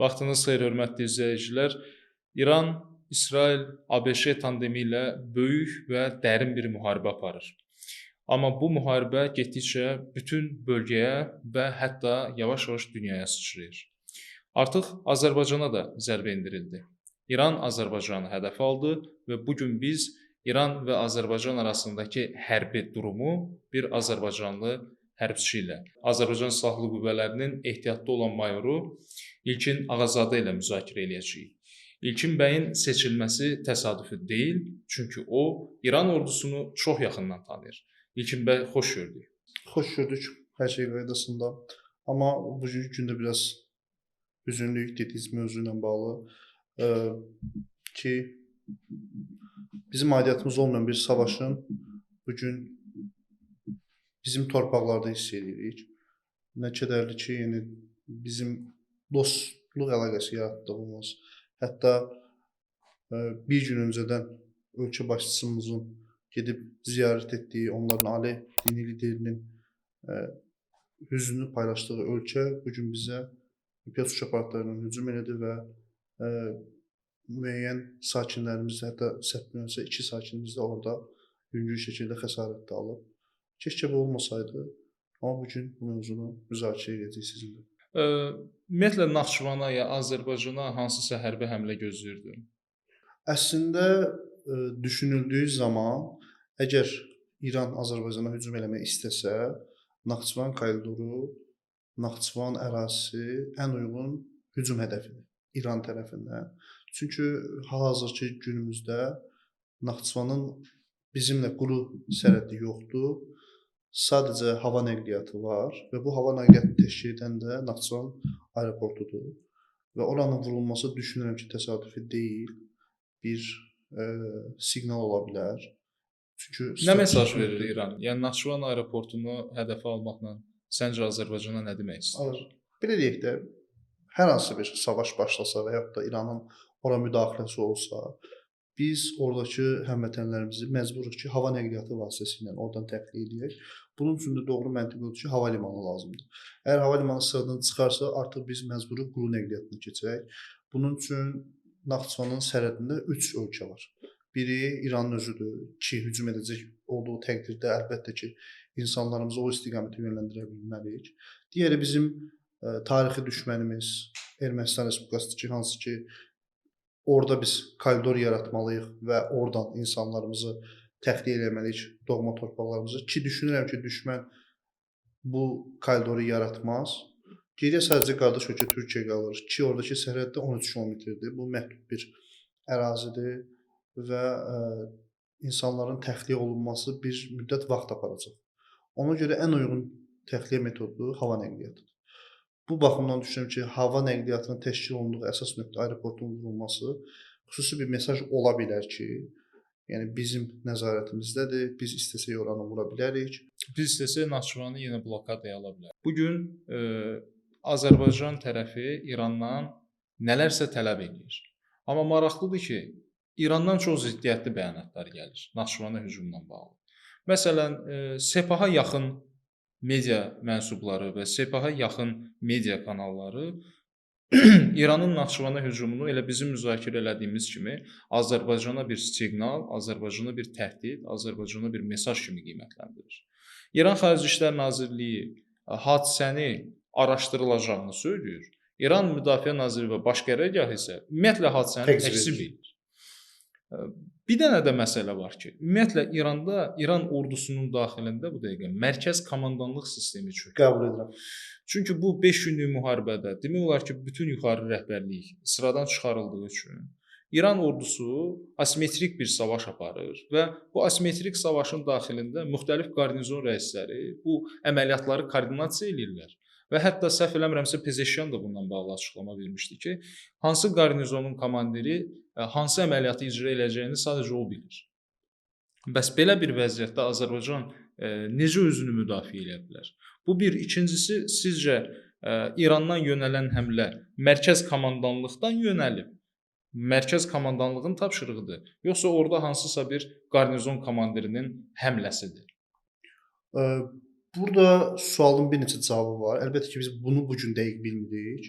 Vaxtınız xeyir, hörmətli izləyicilər. İran, İsrail, ABŞ tandemi ilə böyük və dərin bir müharibə aparır. Amma bu müharibə getdikcə bütün bölgəyə və hətta yavaş-yavaş dünyaya sıçrayır. Artıq Azərbaycana da zərbə endirildi. İran Azərbaycanı hədəf aldı və bu gün biz İran və Azərbaycan arasındakı hərbi durumu bir azərbaycanlı hərbçi ilə, Azərbaycan Silahlı Qüvvələrinin ehtiyatda olan mayoru İlkin Ağazadə ilə müzakirə eləyəcəyik. İlkin bəyin seçilməsi təsadüfi deyil, çünki o, İran ordusunu çox yaxından tanıyır. İlkin bəy, xoş gördük. Xoş gördük hər şey qaydasında. Amma bugünkü gündə biraz hüzünlüyük dediyimiz mövzu ilə bağlı ki, bizim aidiyyatımız olmayan bir savaşın bugün bizim torpaqlarda hiss edirik. Nə kədərli ki, yəni bizim dostluq əlaqəsi yaratdığımız, hətta bir gün öncədən ölkə başçımızın gedib ziyarət etdiyi, onların ali dini liderinin hüznünü paylaşdığı ölkə bugün bizə Piyotruşa şapartlarından hücum elədi və müəyyən sakinlərimiz, hətta səhv bilmirəmsə 2 sakinimiz də orada yüngül şəkildə xəsarət də alıb. Keşkə bu olmasaydı, amma bugün bu mövzunu müzakirə edəcəyik sizinlə. Ümumiyyətlə Naxçıvana ya Azərbaycana hansısa hərbi həmlə gözləyirdin? Əslində düşünüldüyü zaman, əgər İran Azərbaycana hücum eləmək istəsə, Naxçıvan koridoru, Naxçıvan ərazisi ən uyğun hücum hədəfidir İran tərəfindən. Çünki hal-hazırki günümüzdə Naxçıvanın bizimlə quru sərhədi yoxdur. Sadəcə hava nəqliyyatı var və bu hava nəqliyyatını təşkil edən də Naxçıvan aeroportudur. Və oranın vurulması düşünürəm ki, təsadüfi deyil, bir siqnal ola bilər. Çünki Nə mesaj verir İran? Yəni Naxçıvan aeroportunu hədəfə almaqla səncə Azərbaycana nə demək istəyir? Belə deyək də, hər hansı bir savaş başlasa və yaxud da İranın ora müdaxiləsi olsa, biz oradakı həmvətənlərimizi məcburuq ki, hava nəqliyyatı vasitəsilə oradan təxliyə edək. Bunun üçün də doğru məntiq odur ki, hava limanı lazımdır. Əgər hava limanı sıradan çıxarsa, artıq biz məcburuq quru nəqliyyatına keçək. Bunun üçün Naxçıvanın sərhədində 3 ölkə var. Biri İranın özüdür ki, hücum edəcək olduğu təqdirdə əlbəttə ki, insanlarımızı o istiqamətə yönləndirə bilməliyik. Digəri bizim tarixi düşmənimiz Ermənistan Respublikasıdır ki, hansı ki, orada biz koridor yaratmalıyıq və oradan insanlarımızı təxliyə eləməliyik doğma torpaqlarımızı ki, düşünürəm ki, düşmən bu koridoru yaratmaz. Geriyə sadəcə qardaş ölkə Türkiyə qalır ki, oradakı sərhəd də 13 kilometrdir. Bu məhdud bir ərazidir və insanların təxliyə olunması bir müddət vaxt aparacaq. Ona görə ən uyğun təxliyə metodu hava nəqliyyatıdır. Bu baxımdan düşünürəm ki, hava nəqliyyatının təşkil olunduğu əsas nöqtə aeroportun vurulması xüsusi bir mesaj ola bilər ki, yəni bizim nəzarətimizdədir, biz istəsək oranı vura bilərik. Biz istəsək Naxçıvanı yenə blokadaya ala bilərik. Bu gün Azərbaycan tərəfi İrandan nələrsə tələb edir. Amma maraqlıdır ki, İrandan çox ziddiyyətli bəyanatlar gəlir Naxçıvana hücumla bağlı. Məsələn, Sepaha yaxın media mənsubları və Sepaha yaxın media kanalları İranın Naxçıvana hücumunu elə bizim müzakirə elədiyimiz kimi Azərbaycana bir siqnal, Azərbaycana bir təhdid, Azərbaycana bir mesaj kimi qiymətləndirir. İran Xarici İşlər Nazirliyi hadisəni araşdırılacağını söylüyor. İran Müdafiə Nazirliyi və Baş Qərargahı isə ümumiyyətlə hadisəni təkzib edir. Bir dənə də məsələ var ki, ümumiyyətlə İran ordusunun daxilində bu dəqiqə mərkəz komandanlıq sistemi çökür. Qəbul edirəm. Çünki bu 5 günlük müharibədə demək olar ki, bütün yuxarı rəhbərlik sıradan çıxarıldığı üçün İran ordusu asimetrik bir savaş aparır və bu asimetrik savaşın daxilində müxtəlif qarnizon rəisləri bu əməliyyatları koordinasiya edirlər. Və hətta səhv eləmirəmsə Pezeşyan da bundan bağlı açıqlama vermişdi ki, hansı qarnizonun komandiri hansı əməliyyatı icra edəcəyini sadəcə o bilir. Bəs belə bir vəziyyətdə Azərbaycan necə özünü müdafiə edə bilər? Bu bir. İkincisi, sizcə İrandan yönələn həmlə mərkəz komandanlıqdan yönəlib, mərkəz komandanlığın tapşırığıdır, yoxsa orada hansısa bir qarnizon komandirinin həmləsidir? Burada sualın bir neçə cavabı var. Əlbəttə ki, biz bunu bu gün dəqiq bilmirik.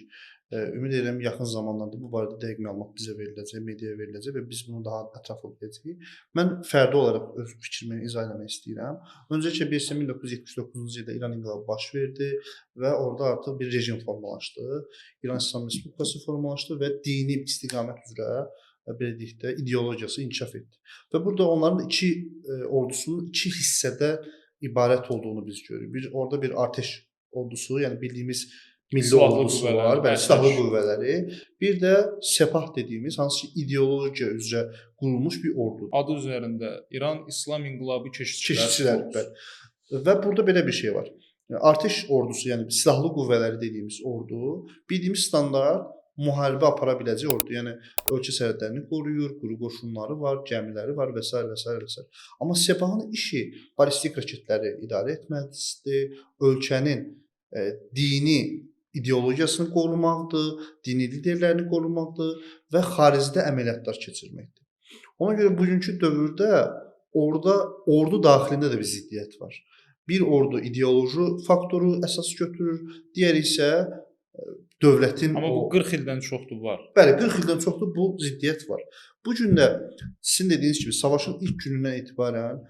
Ümid edirəm yaxın zamanlarda bu barədə dəqiq məlumat bizə veriləcək, mediaya veriləcək və biz bunu daha ətraflı biləcəyik. Mən fərdi olaraq öz fikrimi izah etmək istəyirəm. Öncəliklə bilirsən 1979-cu ildə İran inqilabı baş verdi və orada artıq bir rejim formalaşdı. İran İslam Respublikası formalaşdı və dini istiqamət üzrə belə deyək də ideologiyası inkişaf etdi. Və burada onların ordusunun iki hissədə ibarət olduğunu biz görürük. Orada bir atəş ordusu, yəni bildiyimiz milli Silahlı ordusu qüvvələr, var, bəli, ərtəş. silahlı qüvvələri. Bir də Sepah dediyimiz hansı ki ideologiya üzrə qurulmuş bir ordudur. Adı üzərində İran İslam İnqilabı Keşikçilər, bəli. Və burada belə bir şey var. Atəş ordusu, yəni silahlı qüvvələri dediyimiz ordu, bildiyimiz standart müharibə apara biləcək ordu. Yəni ölkə sərhədlərini qoruyur, quru qoşunları var, gəmiləri var və s. və s. və s. Amma Sepahın işi ballistik raketləri idarə etməkdir, ölkənin dini ideologiyasını qorumaqdır, dini liderlərini qorumaqdır və xaricdə əməliyyatlar keçirməkdir. Ona görə bugünkü dövrdə ordu daxilində də bir ziddiyyət var. Bir ordu ideoloji faktoru əsas götürür, digəri isə dövlətin Amma bu 40 ildən çoxdur var. Bəli, 40 ildən çoxdur bu ziddiyyət var. Bu gün də sizin dediyiniz kimi savaşın ilk günündən etibarən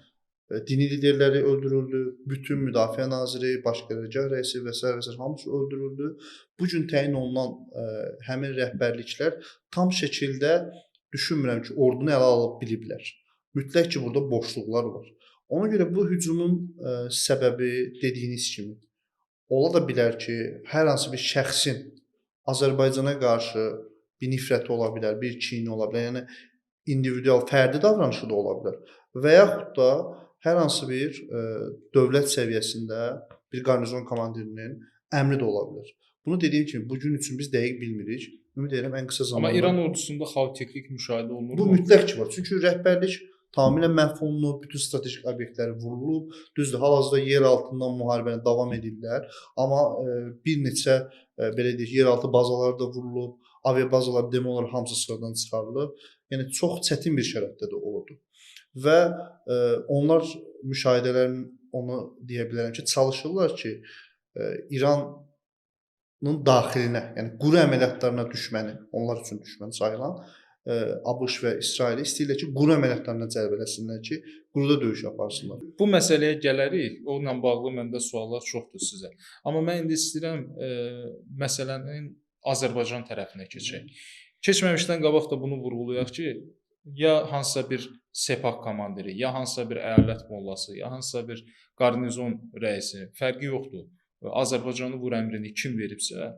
dini liderləri öldürüldü, bütün müdafiə naziri, baş qərargah rəisi və s. hamısı öldürüldü. Bu gün təyin olunan həmin rəhbərliklər tam şəkildə düşünmürəm ki, ordunu ələ alıb biliblər. Mütləq ki, burada boşluqlar var. Ona görə bu hücumun səbəbi dediyiniz kimi ola da bilər ki, hər hansı bir şəxsin Azərbaycana qarşı bir nifrəti ola bilər, bir kini ola bilər. Yəni individual, fərdi davranışı da ola bilər. Və yaxud da hər hansı bir dövlət səviyyəsində bir qarnizon komandirinin əmri də ola bilər. Bunu dediyim kimi bu gün üçün biz dəqiq bilmirik. Ümid edirəm ən qısa zamanda. Amma İran ordusunda xaotiklik müşahidə olunur. Bu mütləq ki var. Çünki rəhbərlik tamamilə məhv olunub, bütün strateji obyektlər vurulub. Düzdür, hal-hazırda yer altından müharibəni davam edirlər. Amma bir neçə belə deyək, yeraltı bazalar da vurulub, aviabazalar demək olar hamısı sıradan çıxarılıb. Yəni çox çətin bir şəraitdə də oldu. Və onlar müşahidələrin onu deyə bilərəm ki, çalışırlar ki, İranın daxilinə, yəni quru əməliyyatlarına düşməni, onlar üçün düşmən sayılan ABŞ və İsraili istəyirlər ki, quru əməliyyatlarına cəlb eləsinlər ki, quruda döyüş aparsınlar. Bu məsələyə gələrik. Onunla bağlı məndə suallar çoxdur sizə. Amma mən indi istəyirəm məsələnin Azərbaycan tərəfinə keçək. Keçməmişdən qabaq da bunu vurğulayaq ki, ya hansısa bir Sepah komandiri, ya hansısa bir əyalət mollası, ya hansısa bir qarnizon rəisi, fərqi yoxdur. Azərbaycanı vur əmrini kim veribsə,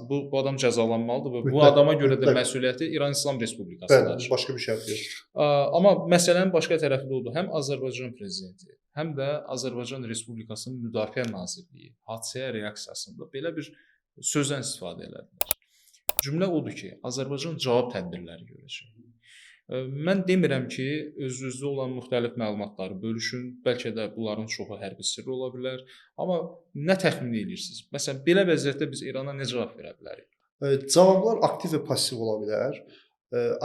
bu adam cəzalanmalıdır və bu adama görə də məsuliyyəti İran İslam Respublikasıdır. Bəli, başqa bir şərt yox. Amma məsələnin başqa tərəfi də odur. Həm Azərbaycan prezidenti, həm də Azərbaycan Respublikasının Müdafiə Nazirliyi hadisəyə reaksiyasında belə bir sözdən istifadə elədilər. Cümlə odur ki, Azərbaycan cavab tədbirləri görəcək. Mən demirəm ki, özünüzdə olan müxtəlif məlumatları bölüşün, bəlkə də bunların çoxu hərbi sirr ola bilər, amma nə təxmin edirsiniz? Məsələn, belə vəziyyətdə biz İrana nə cavab verə bilərik? Cavablar aktiv və pasiv ola bilər.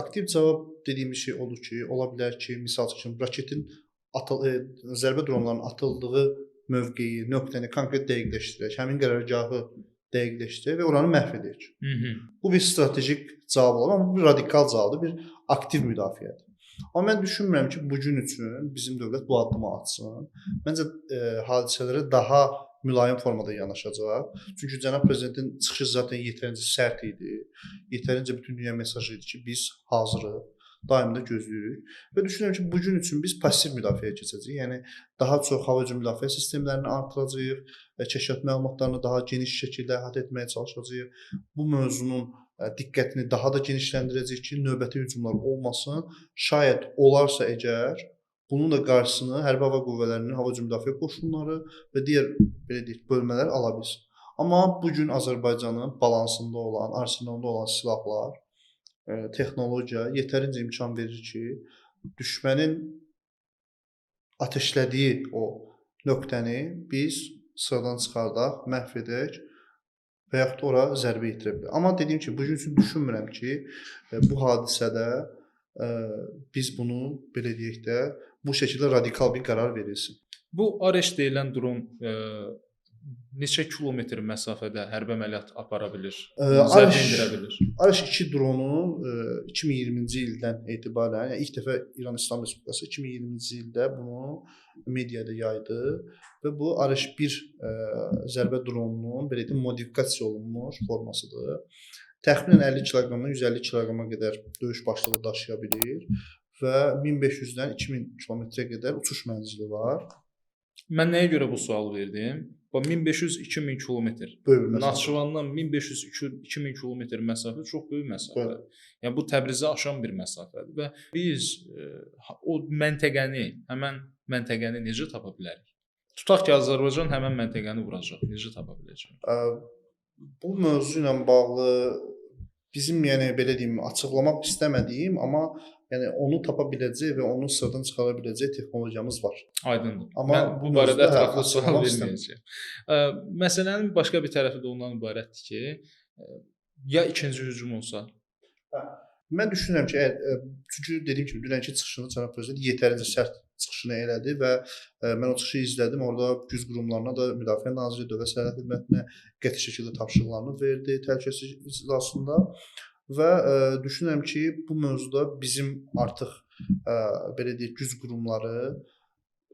Aktiv cavab dediyimiz şey odur ki, ola bilər ki, misal üçün raketin zərbə dronlarının atıldığı mövqeyi, nöqtəni konkret dəqiqləşdirək, həmin qərargahı dəqiqləşdirək və oranı məhv edək. Bu bir strateji cavab olar, amma bu bir radikal cavabdır, bir aktiv müdafiədir. Amma mən düşünmürəm ki, bu gün üçün bizim dövlət bu addımı atsın. Məncə hadisələrə daha mülayim formada yanaşacaq. Çünki cənab prezidentin çıxışı zaten yetərincə sərt idi. Yetərincə bütün dünya mesajı idi ki, biz hazırıq. Daim də gözləyirik və düşünürəm ki, bu gün üçün biz passiv müdafiəyə keçəcəyik. Yəni daha çox hava hücum müdafiə sistemlərini artıracağıq və kəşfiyyat məlumatlarını daha geniş şəkildə əhatə etməyə çalışacağıq. Bu mövzunun diqqətini daha da genişləndirəcəyik ki, növbəti hücumlar olmasın. Şayət olarsa əgər bunun da qarşısını hərbi hava qüvvələrinin hava hücum müdafiə qoşunları və digər belə deyək bölmələr ala bilsin. Amma bu gün Azərbaycanın balansında olan, arsenalında olan silahlar texnologiya yetərincə imkan verir ki, düşmənin ateşlədiyi o nöqtəni biz sıradan çıxardaq, məhv edək və yaxud ora zərbə yetirə bilər. Amma dediyim ki, bu gün üçün düşünmürəm ki, bu hadisədə biz bunu belə deyək də bu şəkildə radikal bir qərar verilsin. Bu Areş deyilən dron neçə kilometr məsafədə hərbi əməliyyat apara bilir, zərbə Arış endirə bilir? Arış 2 dronu 2020-ci ildən etibarən, yəni ilk dəfə İran İslam Respublikası 2020-ci ildə bunu mediada yaydı və bu Arış 1 zərbə dronunun belə deyim modifikasiya olunmuş formasıdır. Təxminən 50 kiloqramdan 150 kiloqrama qədər döyüş başlığı daşıya bilir və 1500-dən 2000 kilometrə qədər uçuş mənzili var. Mən nəyə görə bu sualı verdim? Bu 1500-2000 kilometr. Böyük bir məsafə. Naxçıvandan 1500-2000 kilometr məsafə çox böyük məsafədir. Yəni bu Təbrizi aşan bir məsafədir və biz o məntəqəni, həmən məntəqəni necə tapa bilərik? Tutaq ki, Azərbaycan həmən məntəqəni vuracaq. Necə tapa biləcək? Bu mövzu ilə bağlı bizim yəni belə deyim, açıqlamaq istəmədiyim, amma yəni onu tapa biləcək və onun sırrını çıxara biləcək texnologiyamız var. Aydındır. Amma mən bu mövzuda barədə ətraflı sual açıqlamaq verməyəcəyəm. Məsələnin başqa bir tərəfi də ondan ibarətdir ki, ya ikinci hücum olsa, Mən düşünürəm ki, çünki dediyim kimi dünənki çıxışını cənab prezident yetərincə sərt çıxışını elədi və mən o çıxışı izlədim. Orada güc qurumlarına da Müdafiə Nazirliyi, Dövlət Sərhəd Xidmətinə qəti şəkildə tapşırıqlarını verdi təhlükəsizlik iclasında və düşünürəm ki, bu mövzuda bizim artıq belə deyək güc qurumları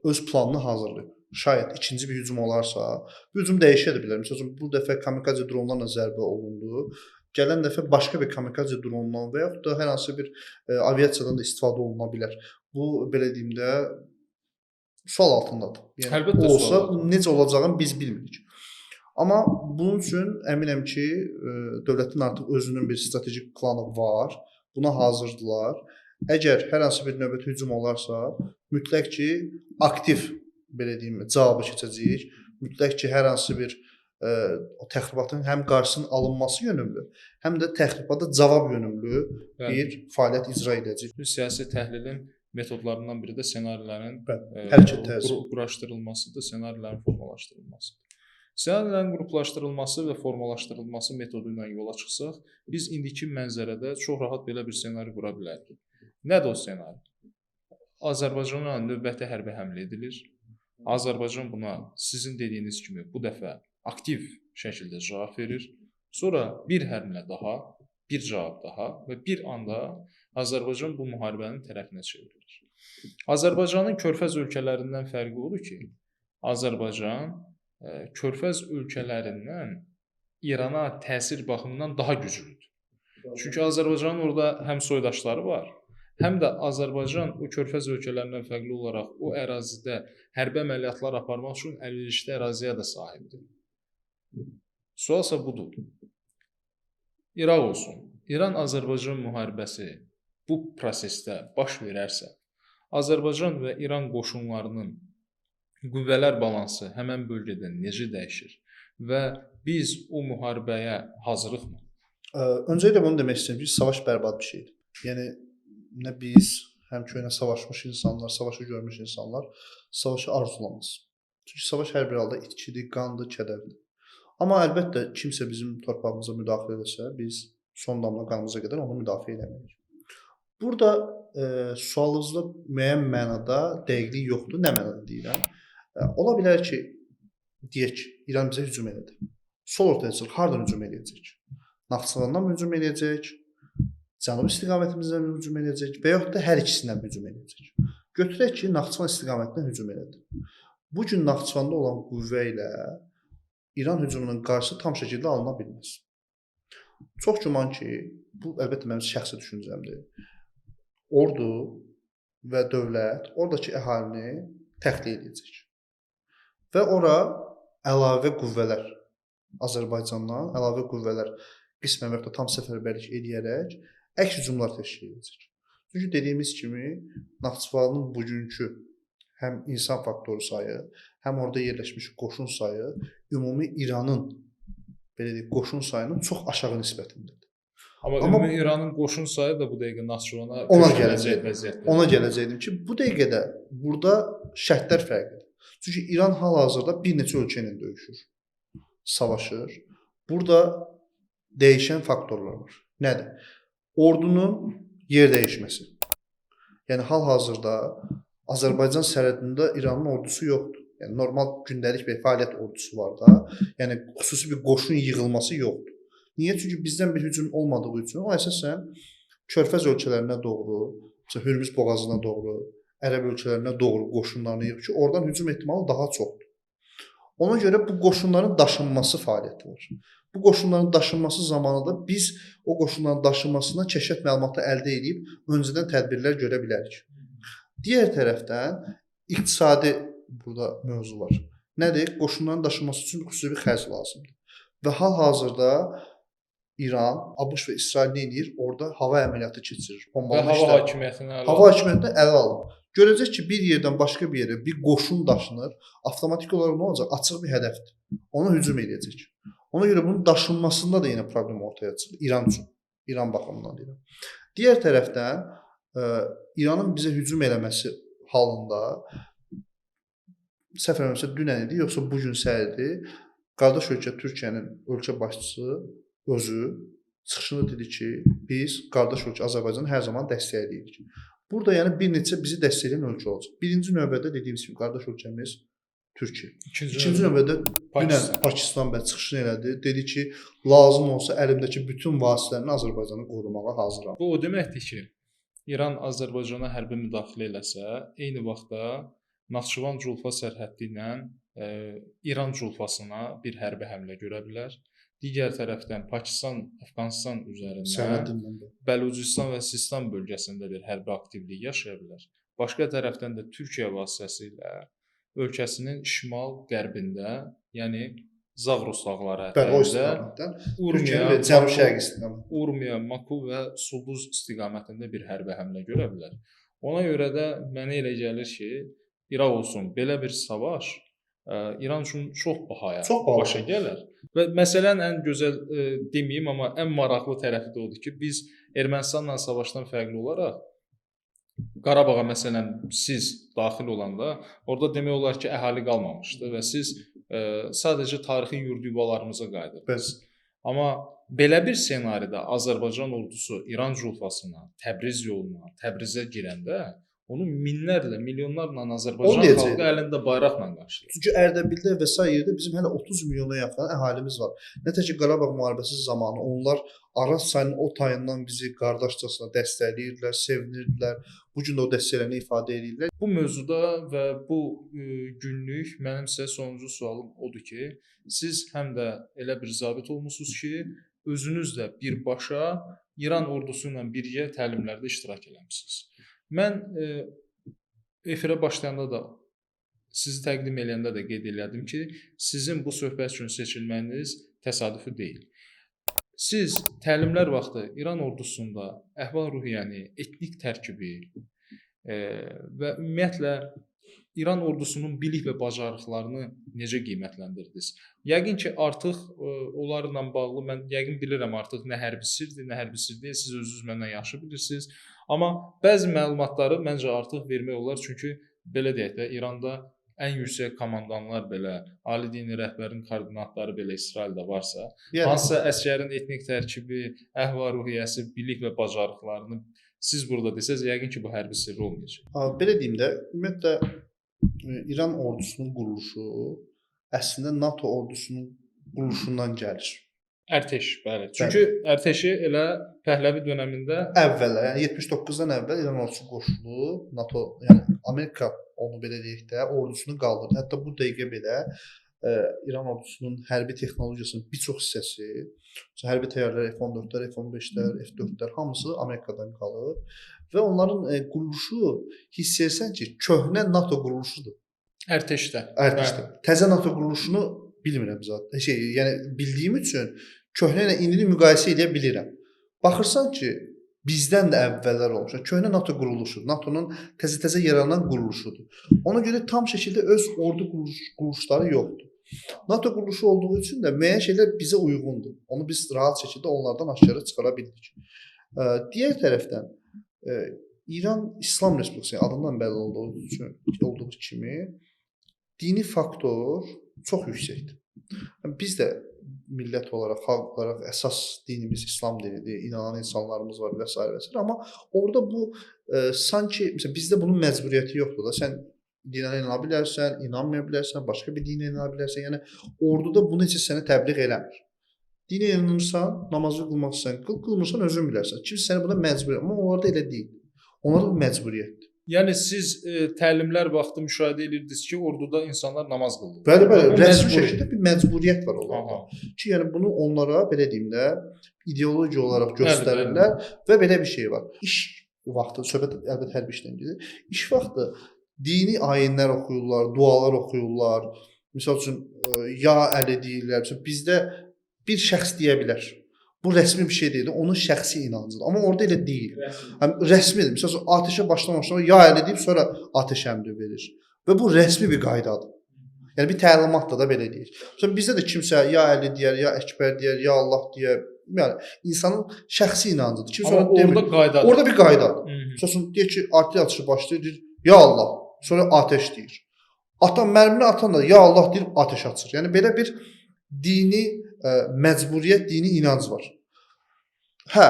öz planını hazırlayıb. Şayət ikinci bir hücum olarsa, bu hücum dəyişə də bilər. Məsələn, bu dəfə kamikaze dronlarla zərbə olundu. Gələn dəfə başqa bir kamikaze dronundan və yaxud da hər hansı bir aviasiyadan da istifadə oluna bilər. Bu belə deyim də sual altındadır. Yəni Əlbəttə olsa sual altındadır. necə olacağını biz bilmirik. Amma bunun üçün əminəm ki, dövlətin artıq özünün bir strateji planı var. Buna hazırdılar. Əgər hər hansı bir növbəti hücum olarsa, mütləq ki, aktiv belə deyim, cavabı keçəcəyik. Mütləq ki, hər hansı bir o təxribatın həm qarşısının alınması yönümlü, həm də təxribata cavab yönümlü bir fəaliyyət icra edəcəyik. Siyasi təhlilin metodlarından biri də ssenarilərin hərəkət tərzi. quraşdırılmasıdır, ssenarilərin formalaşdırılmasıdır. Ssenarilərin qruplaşdırılması və formalaşdırılması metodu ilə yola çıxsaq, biz indiki mənzərədə çox rahat belə bir ssenari qura bilərik. Nədir o ssenari? Azərbaycana növbəti hərbi həmlə edilir. Azərbaycan buna sizin dediyiniz kimi bu dəfə aktiv şəkildə cavab verir. Sonra bir həmlə daha, bir cavab daha və bir anda Azərbaycan bu müharibənin tərəfinə çevrilir. Azərbaycanın Körfəz ölkələrindən fərqi odur ki, Azərbaycan Körfəz ölkələrindən İrana təsir baxımından daha güclüdür. Çünki Azərbaycanın orada həm soydaşları var, həm də Azərbaycan o Körfəz ölkələrindən fərqli olaraq o ərazidə hərbi əməliyyatlar aparmaq üçün əlverişli əraziyə də sahibdir. Sualsa budur. İraq olsun, İran-Azərbaycan müharibəsi bu prosesdə baş verərsə, Azərbaycan və İran qoşunlarının qüvvələr balansı həmən bölgədə necə dəyişir və biz o müharibəyə hazırıqmı? Öncəliklə bunu demək istəyirəm ki, savaş bərbad bir şeydir. Yəni nə biz, həm köhnə savaşmış insanlar, savaşı görmüş insanlar savaşı arzulamaz. Çünki savaş hər bir halda itkidir, qandır, kədərdir. Amma əlbəttə kimsə bizim torpağımıza müdaxilə etsə, biz son damla qanımıza qədər onu müdafiə etməliyik. Burada sualınızda müəyyən mənada dəqiqlik yoxdur. Nə mənada deyirəm? Ola bilər ki, deyək ki, İran bizə hücum elədi. Sol ortaya çıxır, hardan hücum eləyəcək? Naxçıvandan mı hücum eləyəcək? Cənub istiqamətimizdən hücum eləyəcək və yaxud da hər ikisindən hücum eləyəcək. Götürək ki, Naxçıvan istiqamətindən hücum elədi. Bu gün Naxçıvanda olan qüvvə ilə İran hücumunun qarşısı tam şəkildə alına bilməz. Çox güman ki, bu əlbəttə mənim şəxsi düşüncəmdir. Ordu və dövlət oradakı əhalini təxliyə edəcək. Və ora əlavə qüvvələr, Azərbaycandan əlavə qüvvələr qismən və ya tam səfərbərlik edərək əks hücumlar təşkil edəcək. Çünki dediyimiz kimi Naxçıvanın bugünkü həm insan faktoru sayı, həm orada yerləşmiş qoşun sayı ümumi İranın belə deyək qoşun sayının çox aşağı nisbətindədir. Amma ümumi İranın qoşun sayı da bu dəqiqə Naxçıvana ona gələcək vəziyyətdə. Ona gələcəkdim ki, bu dəqiqədə burada şərtlər fərqlidir. Çünki İran hal-hazırda bir neçə ölkə ilə döyüşür, savaşır. Burada dəyişən faktorlar var. Nədir? Ordunun yer dəyişməsi. Yəni hal-hazırda Azərbaycan sərhədində İranın ordusu yoxdur. Yəni normal gündəlik bir fəaliyyət ordusu var da. Yəni xüsusi bir qoşun yığılması yoxdur. Niyə? Çünki bizdən bir hücum olmadığı üçün o əsasən Körfəz ölkələrinə doğru, məsələn Hürmüz boğazına doğru, Ərəb ölkələrinə doğru qoşunlarını yığıb ki, oradan hücum ehtimalı daha çoxdur. Ona görə bu qoşunların daşınması fəaliyyəti var. Bu qoşunların daşınması zamanında biz o qoşunların daşınmasından kəşfiyyat məlumatı əldə edib öncədən tədbirlər görə bilərik. Digər tərəfdən iqtisadi burada mövzu var. Nədir? Qoşunların daşınması üçün xüsusi bir xərc lazımdır. Və hal-hazırda İran, ABŞ və İsrail nə edir? Orada hava əməliyyatı keçirir. Və hava hakimiyyətini ələ alır. Görəcək ki, bir yerdən başqa bir yerə bir qoşun daşınır, avtomatik olaraq nə olacaq? Açıq bir hədəfdir. Ona hücum edəcək. Ona görə bunun daşınmasında da yenə problem ortaya çıxır İran üçün. İran baxımından deyirəm. Digər tərəfdən İranın bizə hücum eləməsi halında səhv eləmirəmsə dünən idi, yoxsa bu gün səhər idi. Qardaş ölkə Türkiyənin ölkə başçısı özü çıxışında dedi ki, biz qardaş ölkə Azərbaycanı hər zaman dəstəkləyirik. Burada yəni bir neçə bizi dəstəkləyən ölkə olacaq. Birinci növbədə dediyimiz kimi qardaş ölkəmiz Türkiyə. İkinci növbədə dünən Pakistan bəy çıxışını elədi. Dedi ki, lazım olsa əlimdəki bütün vasitələrini Azərbaycanı qorumağa hazıram. Bu o deməkdir ki, İran Azərbaycana hərbi müdaxilə eləsə, eyni vaxtda Naxçıvan Culfa sərhəddi ilə İran Culfasına bir hərbi həmlə görə bilər. Digər tərəfdən Pakistan, Əfqanistan üzərindən Bəlucistan və Sistan bölgəsində bir hərbi aktivlik yaşaya bilər. Başqa tərəfdən də Türkiyə vasitəsilə ölkəsinin şimal-qərbində, yəni Zaqros dağları ətrafında Urmiya, Maku və Sulduz istiqamətində bir hərbi həmlə görə bilər. Ona görə də mənə elə gəlir ki, İraq olsun belə bir savaş İran üçün çox bahaya başa gələr. Və məsələn ən gözəl deməyim, amma ən maraqlı tərəfi də odur ki, biz Ermənistanla savaşdan fərqli olaraq Qarabağa məsələn siz daxil olanda orada demək olar ki, əhali qalmamışdı və siz sadəcə tarixi yurd yuvalarımıza qayıdırdınız. Amma belə bir senaridə Azərbaycan ordusu İran Culfasına, Təbriz yoluna, Təbrizə girəndə onu minlərlə, milyonlarla Azərbaycan xalqı əlində bayraqla qarşılayır. Çünki Ərdəbildə və sair yerdə bizim hələ 30 milyona yaxın əhalimiz var. Nətə ki, Qarabağ müharibəsi zamanı onlar Araz çayının o tayından bizi qardaşcasına dəstəkləyirdilər, sevinirdilər. Bu gün də o dəstəklərini ifadə edirlər. Bu mövzuda və bu günlük mənim sizə sonuncu sualım odur ki, siz həm də elə bir zabit olmusunuz ki, özünüz də birbaşa İran ordusu ilə birgə təlimlərdə iştirak eləmisiniz. Mən efirə başlayanda da sizi təqdim edəndə də qeyd elədim ki, sizin bu söhbət üçün seçilməyiniz təsadüfi deyil. Siz təlimlər vaxtı İran ordusunda əhval-ruhiyyəni, etnik tərkibi və ümumiyyətlə İran ordusunun bilik və bacarıqlarını necə qiymətləndirdiniz? Yəqin ki, artıq onlarla bağlı mən yəqin bilirəm artıq nə hərbi sirdir, nə hərbi sir deyil. Siz özünüz məndən yaxşı bilirsiniz. Amma bəzi məlumatları məncə artıq vermək olar. Çünki belə deyək də, İranda ən yüksək komandanlar belə, ali dini rəhbərin koordinatları belə İsraildə varsa, hansısa əsgərin etnik tərkibi, əhval-ruhiyyəsi, bilik və bacarıqlarını siz burada desəz, yəqin ki, bu hərbi sirri olmayacaq. Belə deyim də, ümumiyyətlə İran ordusunun quruluşu əslində NATO ordusunun quruluşundan gəlir. Ərtəş, bəli. Çünki Ərtəşi elə Pəhləvi dövründə əvvəllər, yəni 79-dan əvvəl İran ordusu qoşulub, NATO, yəni Amerika onu belə deyək də, ordusunu qaldırdı. Hətta bu dəqiqə belə İran ordusunun hərbi texnologiyasının bir çox hissəsi, hərbi təyyarələr F-14-lər, F-15-lər, F-4-lər hamısı Amerikadan qalır və onların quruluşu hiss etsən ki, köhnə NATO quruluşudur. Ərtəşdə. Təzə NATO quruluşunu bilmirəm zət. Yəni bildiyim üçün köhnə ilə indini müqayisə edə bilirəm. Baxırsan ki, bizdən də əvvəllər olmuş. Köhnə NATO quruluşudur. NATOnun təzə-təzə yaranan quruluşudur. Ona görə tam şəkildə öz ordu quruluşları yoxdur. NATO quruluşu olduğu üçün də müəyyən şeylər bizə uyğundur. Onu biz rahat şəkildə onlardan aşkara çıxara bildik. Digər tərəfdən İran İslam Respublikası adından bəlli olduğu kimi dini faktor çox yüksəkdir. Biz də millət olaraq, xalq olaraq əsas dinimiz İslam dinidir, inanan insanlarımız var və s. və s. Amma orada bu sanki məsələn bizdə bunun məcburiyyəti yoxdur da. Sən dinə inana bilərsən, inanmaya bilərsən, başqa bir dinə inana bilərsən. Yəni orduda bunu heç sənə təbliğ eləmir. Dinə inanırsan, namazı qılmaqsan, qılmırsan özün bilərsən. Kimsə səni buna məcbur edir. Amma onlarda elə deyil. Onlarda bu məcburiyyətdir. Yəni siz təlimlər vaxtı müşahidə edirdiniz ki, orduda insanlar namaz qılırlar. Bəli, bəli, Bu rəsmi məcburi. şəkildə bir məcburiyyət var onlarda. Ki, yəni bunu onlara belə deyim də, ideoloji olaraq göstərirlər və belə bir şey var. İş vaxtı, söhbət əlbəttə hərbi işdən gedir. İş vaxtı dini ayinlər oxuyurlar, dualar oxuyurlar. Məsəl üçün ya əli deyirlər. Məsələn, bizdə bir şəxs deyə bilər. Bu rəsmi bir şey deyil, onun şəxsi inancıdır. Amma orada elə deyil. Həm rəsmidir. Məsələn, atəşə başlamışlar, ya əli deyib sonra atəş əmri verir. Və bu rəsmi bir qaydadır. Yəni bir təlimatla da belə deyir. Məsələn, bizdə də kimsə ya əli deyər, ya əkbər deyər, ya Allah deyər. Yəni insanın şəxsi inancıdır. Kimsə Amma orada qaydadır. Orada bir qaydadır. Məsələn, deyir ki, artilleriya atışı başlayır, deyir, ya Allah, sonra atəş deyir. Atan mərmini atan da ya Allah deyir, atəş açır. Yəni belə bir dini məcburiyyət, dini inanc var. Hə,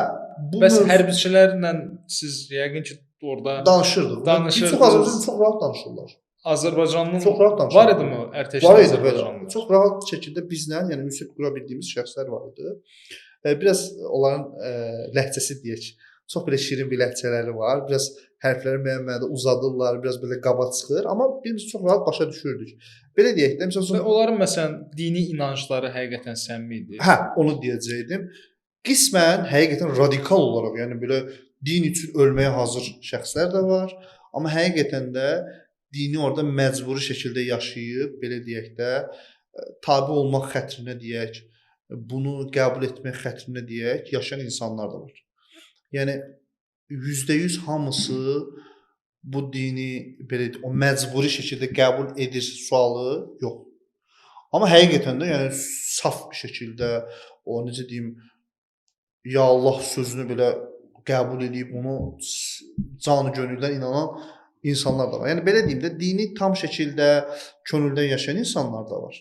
bu bəs hərbiçilərlə siz yəqin ki, orada danışırdıq. danışırdınız. Çox azından çox rahat danışırlar. Azərbaycanlı Çox rahat danışırlar. var idimi ərtəşdə Var idi belə. Azərbaycanlı? Çox rahat şəkildə bizlə, yəni ünsiyyət qura bildiyimiz şəxslər var idi. Biraz onların ləhcəsi deyək, çox belə şirin bir ləhcələri var. Biraz hərfləri müəyyən mənada uzadırlar, biraz belə qaba çıxır, amma biz çox rahat başa düşürdük. Belə deyək də, məsələn, Və onların məsələn dini inancları həqiqətən səmimi idi. hə, onu deyəcəydim. Qismən həqiqətən radikal olaraq, yəni belə din üçün ölməyə hazır şəxslər də var, amma həqiqətən də dini orada məcburi şəkildə yaşayıb, belə deyək də, tabe olmaq xətrinə deyək, bunu qəbul etmək xətrinə deyək, yaşayan insanlar da var. Yəni %100 hamısı bu dini belə o məcburi şəkildə qəbul edir sualı yox. Amma həqiqətən də yəni saf bir şəkildə o necə deyim ya Allah sözünü belə qəbul edib onu canı gönüldən inanan insanlar da var. Yəni belə deyim də dini tam şəkildə könüldən yaşayan insanlar da var.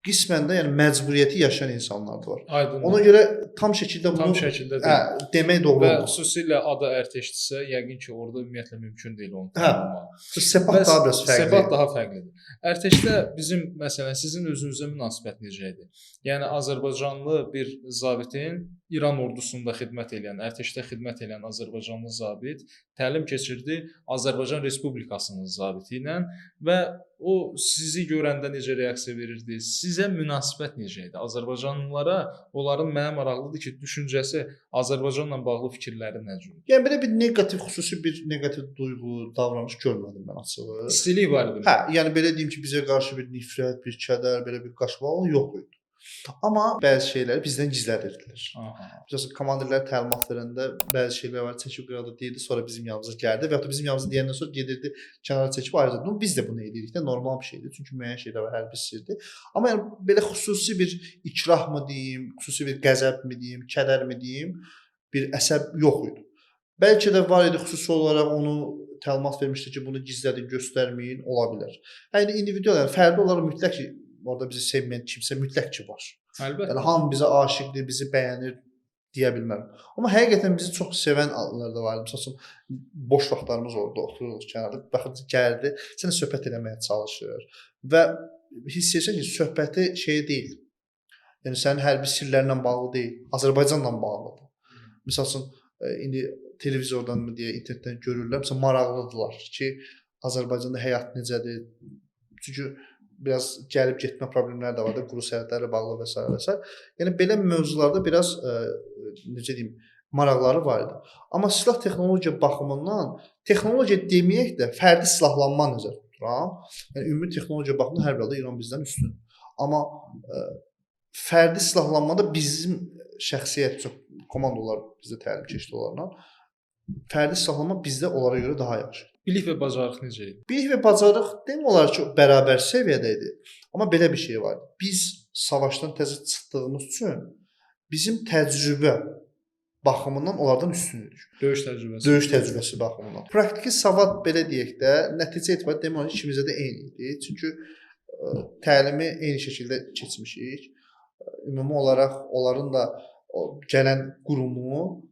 Qismən də yəni məcburiyyəti yaşayan insanlar da var. Aydın. Ona görə tam şəkildə bunu tam şəkildə deyil. demək doğru Və olmaz. xüsusilə adı ərtəşdirsə, yəqin ki, orada ümumiyyətlə mümkün deyil onu Hə. tanımaq. Sepat daha biraz fərqli. Sebat daha fərqlidir. Ərtəşdə bizim məsələn sizin özünüzə münasibət necə idi? Yəni Azərbaycanlı bir zabitin İran ordusunda xidmət edən, ərtəşdə xidmət edən Azərbaycanlı zabit təlim keçirdi Azərbaycan Respublikasının zabiti ilə və o sizi görəndə necə reaksiya verirdi? Sizə münasibət necə idi? Azərbaycanlılara onların mənə maraqlıdır ki, düşüncəsi Azərbaycanla bağlı fikirləri nə cür? Yəni belə bir neqativ, xüsusi bir neqativ duyğu, davranış görmədim mən açığı. İstilik var idi. Hə, yəni belə deyim ki, bizə qarşı bir nifrət, bir kədər, belə bir qaşqabaq yox idi. Amma bəzi şeyləri bizdən gizlədirdilər. Aha. Məsələn, komandirlər təlimat verəndə bəzi şeylər var, çəkib qırada deyirdi, sonra bizim yanımıza gəldi və ya da bizim yanımıza deyəndən sonra gedirdi, kənara çəkib ayrıldı. Biz də bunu edirik də, normal bir şeydir. Çünki müəyyən şeylər var, hərbi sirdir. Amma yəni belə xüsusi bir ikrah mı deyim, xüsusi bir qəzəb mi deyim, kədər mi deyim, bir əsəb yox idi. Bəlkə də var idi xüsusi olaraq onu təlimat vermişdi ki, bunu gizlədin, göstərməyin, ola bilər. Yəni individual, yəni fərdi olaraq mütləq ki, orada bizi sevməyən kimsə mütləq ki var. Əlbəttə. Yəni hamı bizə aşiqdir, bizi bəyənir deyə bilmərəm. Amma həqiqətən bizi çox sevən anlar da var. Məsələn, boş vaxtlarımız orada otururuq kənarda, baxır gəldi, sənə söhbət eləməyə çalışır və hiss edirsən ki, söhbəti şey deyil. Yəni sənin hərbi sirlərlə bağlı deyil, Azərbaycanla bağlıdır. Məsələn, indi televizordan mı deyə, internetdən görürlər, məsələn, maraqlıdırlar ki, Azərbaycanda həyat necədir? Çünki biraz gəlib getmə problemləri də var da, quru sərhədlərlə bağlı və s. və s. Yəni belə mövzularda biraz necə deyim, maraqları var idi. Amma silah texnologiya baxımından texnologiya deməyək də fərdi silahlanma nəzərdə tuturam. Yəni ümumi texnologiya baxımından hər halda İran bizdən üstündür. Amma fərdi silahlanmada bizim şəxsiyyət çox komandolar bizdə təlim keçdi onlarla. Fərdi silahlanma bizdə onlara görə daha yaxşı. Bilik və bacarıq necə idi? Bilik və bacarıq demək olar ki, bərabər səviyyədə idi. Amma belə bir şey var. Biz savaşdan təzə çıxdığımız üçün bizim təcrübə baxımından onlardan üstün idik. Döyüş təcrübəsi. Döyüş təcrübəsi baxımından. Praktiki savad belə deyək də, nəticə etibarilə demək olar ki, ikimizdə də eyni idi. Çünki təlimi eyni şəkildə keçmişik. Ümumi olaraq onların da gələn qurumu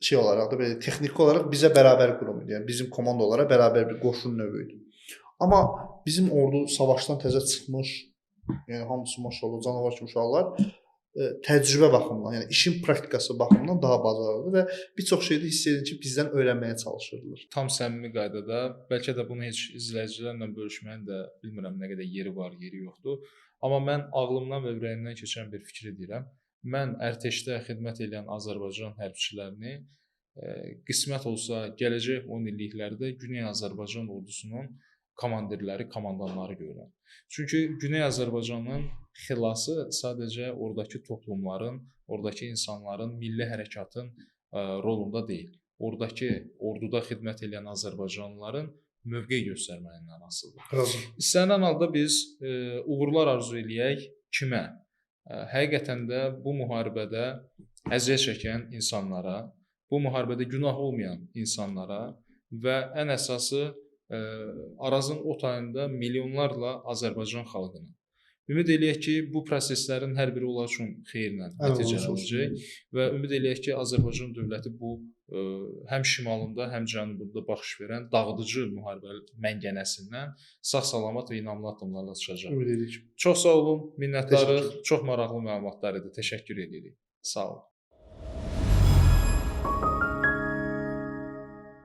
şey olaraq da belə texniki olaraq bizə bərabər qurum idi. Yəni bizim komandalara bərabər bir qoşun növü idi. Amma bizim ordu savaşdan təzə çıxmış, yəni hamısı maşallah canavar kimi uşaqlar, təcrübə baxımından, yəni işin praktikası baxımından daha bacarıqlı və bir çox şeydə hiss edir ki, bizdən öyrənməyə çalışırlar. Tam səmimi qaydada, bəlkə də bunu heç izləyicilərlə bölüşməyin də bilmirəm nə qədər yeri var, yeri yoxdur. Amma mən ağlımdan və ürəyimdən keçən bir fikri deyirəm. Mən ərtəşdə xidmət edən Azərbaycan hərbçilərini qismət olsa gələcək 10 illiklərdə Güney Azərbaycan ordusunun komandirləri, komandanları görürəm. Çünki Güney Azərbaycanın xilası sadəcə oradakı toplumların, oradakı insanların, milli hərəkatın rolunda deyil. Oradakı orduda xidmət edən Azərbaycanlıların mövqe göstərməyindən asılıdır. Razı. İstənilən halda biz uğurlar arzu eləyək kimə? Həqiqətən də bu müharibədə əziyyət çəkən insanlara, bu müharibədə günah olmayan insanlara və ən əsası Arazın o tayında milyonlarla Azərbaycan xalqına. Ümid eləyək ki, bu proseslərin hər biri onlar üçün xeyirlə nəticələnəcək və ümid eləyək ki, Azərbaycan dövləti bu həm şimalında, həm cənubunda baş verən dağıdıcı müharibə məngənəsindən sağ-salamat və inamlı addımlarla çıxacaq. Ümid edirik. Çox sağ olun, minnətdarıq. Çox maraqlı məlumatlar idi. Təşəkkür edirik. Sağ olun.